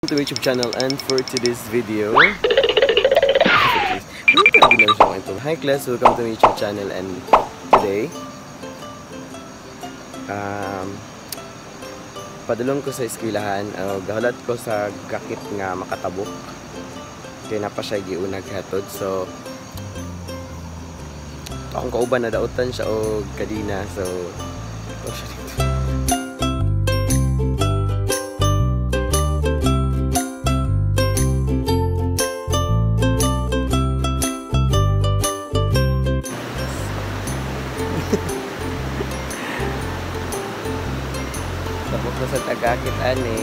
To YouTube channel, and for today's video hi class, welcome to my YouTube channel. And today padulong ko sa eskwelahan, gahulat ko sa gakit nga makatabok kaya na pa siya giunag hatod. So akong kauban na dautan siya o kadina, so siya dito. Tapos na sa tagakit ani.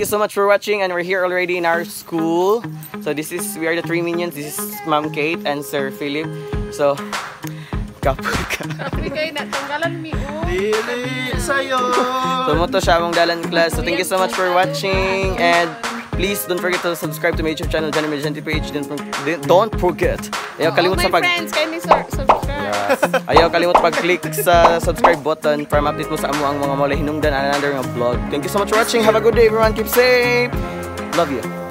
you so much for watching, and we're here already in our school. So we are the 3 minions. This is Ma'am Kate and Sir Philip. So, Kapoy ka. Kapoy kayo na, tanggalan mi. DILI sa'yo. So, moto siya mong dalan class. So, thank you so much for watching. And please don't forget to subscribe to my YouTube channel, JhonreyMediante page. Don't forget. Ayaw kalimut sa friends, kindly subscribe. Yes. Ayaw kalimut pag-click sa subscribe button para ma-update mo sa amo ang mga maulay hinungdan another vlog. Thank you so much for watching. Have a good day, everyone. Keep safe. Love you.